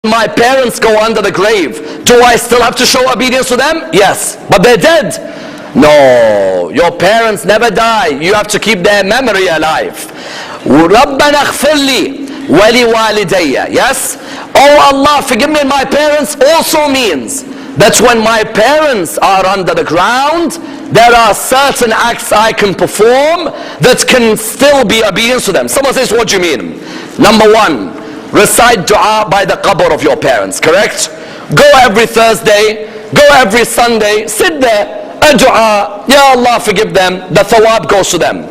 my parents go under the grave, do I still have to show obedience to them? Yes, but they're dead. No, your parents never die. You have to keep their memory alive. رَبَّنَا اغْفِرْ لِي وَلِوَالِدَيَّ. Yes? Oh Allah, forgive me and my parents also means that when my parents are under the ground, there are certain acts I can perform that can still be obedience to them. Someone says, what do you mean? Number one, recite dua by the qabr of your parents, correct? Go every Thursday, go every Sunday, sit there, a dua, Ya Allah forgive them, the thawab goes to them.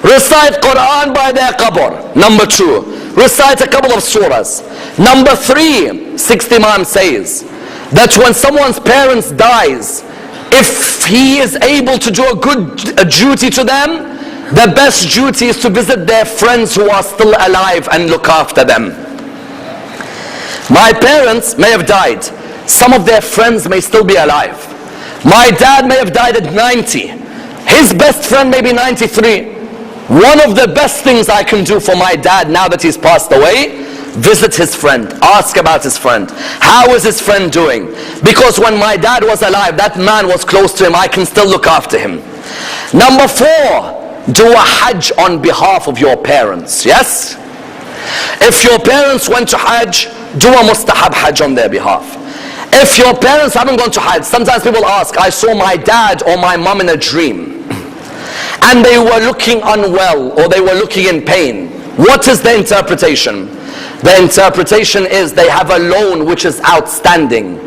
Recite Quran by their qabr. Number two, recite a couple of surahs. Number three, sixth Imam says that when someone's parents dies, if he is able to do a duty to them, the best duty is to visit their friends who are still alive and look after them. My parents may have died. Some of their friends may still be alive. My dad may have died at 90. His best friend may be 93. One of the best things I can do for my dad now that he's passed away, visit his friend, ask about his friend. How is his friend doing? Because when my dad was alive, that man was close to him, I can still look after him. Number four, do a hajj on behalf of your parents. Yes? If your parents went to hajj, do a mustahab hajj on their behalf. If your parents haven't gone to hajj, sometimes people ask, I saw my dad or my mom in a dream and they were looking unwell or they were looking in pain. What is the interpretation? The interpretation is they have a loan which is outstanding.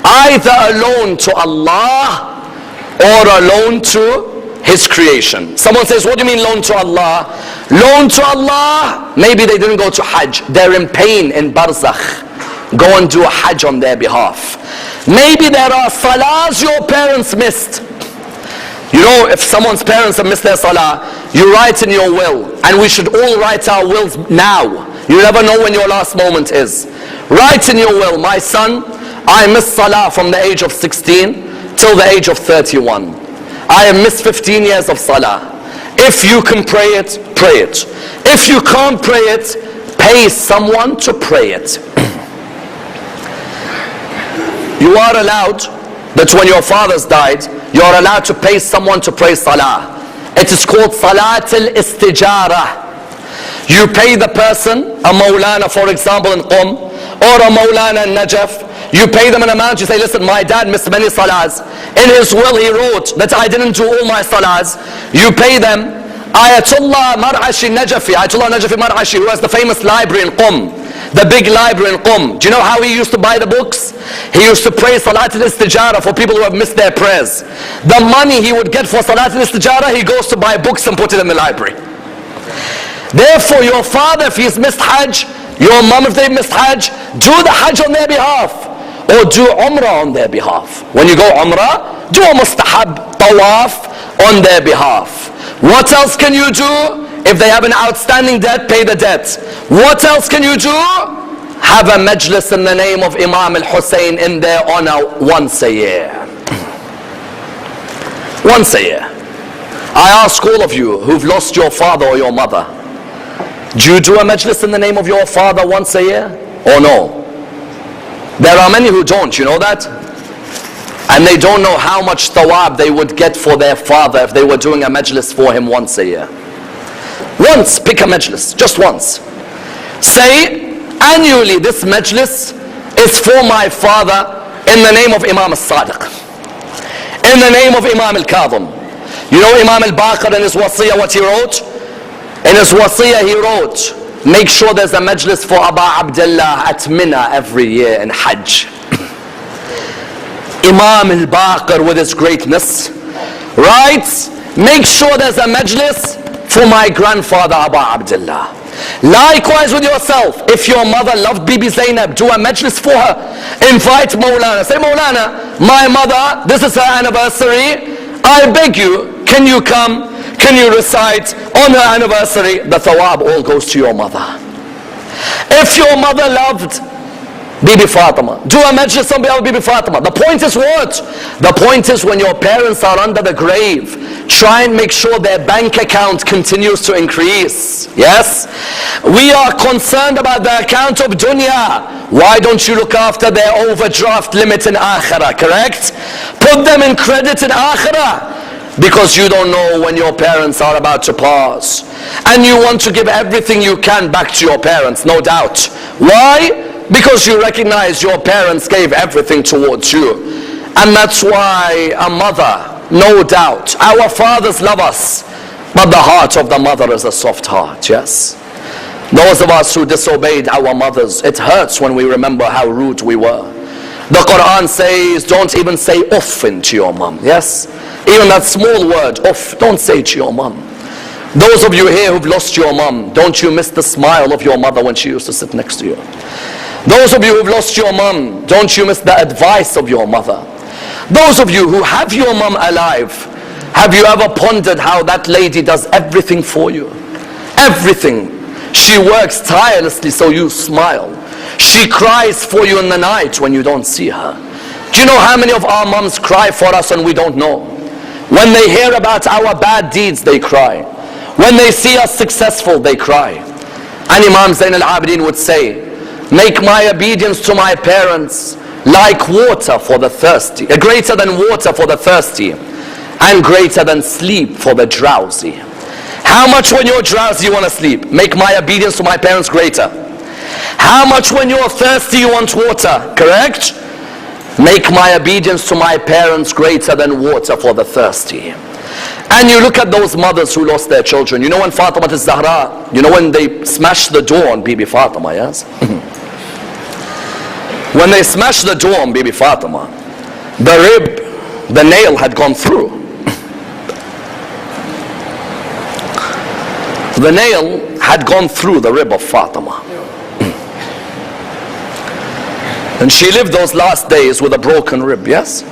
Either a loan to Allah or a loan to His creation. Someone says, what do you mean loan to Allah? Loan to Allah, maybe they didn't go to hajj. They're in pain in barzakh. Go and do a hajj on their behalf. Maybe there are salahs your parents missed. You know, if someone's parents have missed their salah, you write in your will, and we should all write our wills now. You never know when your last moment is. Write in your will, my son, I missed salah from the age of 16 till the age of 31. I have missed 15 years of salah. If you can pray it, pray it. If you can't pray it, pay someone to pray it. You are allowed that when your fathers died, you are allowed to pay someone to pray salah. It is called salat al-istijara. You pay the person, a Maulana for example in Qum, or a Maulana in Najaf. You pay them an amount, you say, listen, my dad missed many salahs. In his will he wrote that I didn't do all my salahs. You pay them. Ayatollah Mar'ashi Najafi, Ayatollah Najafi Mar'ashi, who has the famous library in Qum, the big library in Qum. Do you know how he used to buy the books? He used to pray Salat al-Istijara for people who have missed their prayers. The money he would get for Salat al-Istijara, he goes to buy books and put it in the library. Therefore, your father, if he's missed Hajj, your mom, if they've missed Hajj, do the Hajj on their behalf. Or do Umrah on their behalf. When you go Umrah, do a mustahab tawaf on their behalf. What else can you do? If they have an outstanding debt, pay the debt. What else can you do? Have a majlis in the name of Imam al-Hussein in their honor once a year. Once a year. I ask all of you who've lost your father or your mother, do you do a majlis in the name of your father once a year or no? There are many who don't, you know that? And they don't know how much thawab they would get for their father if they were doing a majlis for him once a year. Once, pick a majlis, just once. Say, annually this majlis is for my father in the name of Imam al-Sadiq, in the name of Imam al-Kadhim. You know Imam al-Baqir in his wasiyah what he wrote? In his wasiyah he wrote, make sure there's a majlis for Aba Abdullah at Mina every year in Hajj. Imam al-Baqir with his greatness writes, make sure there's a majlis for my grandfather Aba Abdullah. Likewise with yourself, if your mother loved Bibi Zainab, do a majlis for her. Invite Maulana. Say, Maulana, my mother, this is her anniversary. I beg you, can you come? Can you recite on her anniversary? The thawab all goes to your mother. If your mother loved Bibi Fatima. Do a majlis on behalf of Bibi Fatima. The point is what? The point is when your parents are under the grave, try and make sure their bank account continues to increase. Yes? We are concerned about the account of dunya. Why don't you look after their overdraft limit in akhirah, correct? Put them in credit in akhirah. Because you don't know when your parents are about to pass. And you want to give everything you can back to your parents, no doubt. Why? Because you recognize your parents gave everything towards you. And that's why a mother, no doubt, our fathers love us, but the heart of the mother is a soft heart, yes. Those of us who disobeyed our mothers, it hurts when we remember how rude we were. The Quran says, don't even say uffin to your mom, yes. Even that small word, uff, don't say to your mom. Those of you here who've lost your mom, don't you miss the smile of your mother when she used to sit next to you? Those of you who've lost your mom, don't you miss the advice of your mother? Those of you who have your mom alive, have you ever pondered how that lady does everything for you? Everything. She works tirelessly so you smile. She cries for you in the night when you don't see her. Do you know how many of our moms cry for us and we don't know? When they hear about our bad deeds, they cry. When they see us successful, they cry. And Imam Zain al-Abidin would say, make my obedience to my parents like water for the thirsty, greater than water for the thirsty, and greater than sleep for the drowsy. How much when you're drowsy you want to sleep? Make my obedience to my parents greater. How much when you're thirsty you want water? Correct? Make my obedience to my parents greater than water for the thirsty. And you look at those mothers who lost their children. You know when Fatima al-Zahra, you know when they smashed the door on Bibi Fatima, yes? When they smashed the door on Bibi Fatima, the rib, the nail had gone through. The nail had gone through the rib of Fatima. And she lived those last days with a broken rib, yes?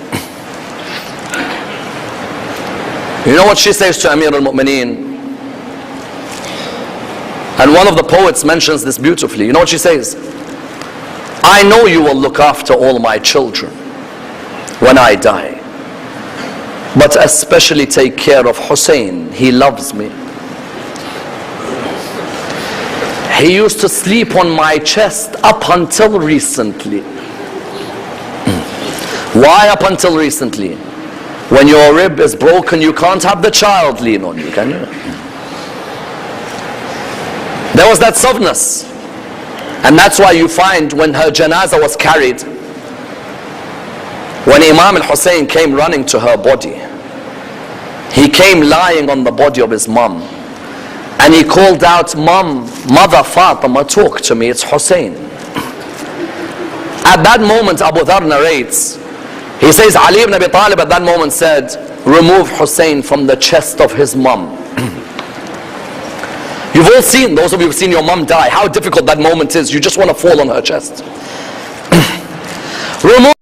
You know what she says to Amir al-Mu'mineen? And one of the poets mentions this beautifully. You know what she says? I know you will look after all my children when I die, but especially take care of Hussein. He loves me. He used to sleep on my chest up until recently. Why up until recently? When your rib is broken, you can't have the child lean on you, can you? There was that softness. And that's why you find when her janazah was carried, when Imam al-Hussein came running to her body, he came lying on the body of his mom. And he called out, Mom, Mother Fatima, talk to me, it's Hussein. At that moment, Abu Dhar narrates, he says, Ali ibn Abi Talib at that moment said, remove Hussein from the chest of his mom. You've all seen, those of you who've seen your mom die, how difficult that moment is. You just want to fall on her chest. Remove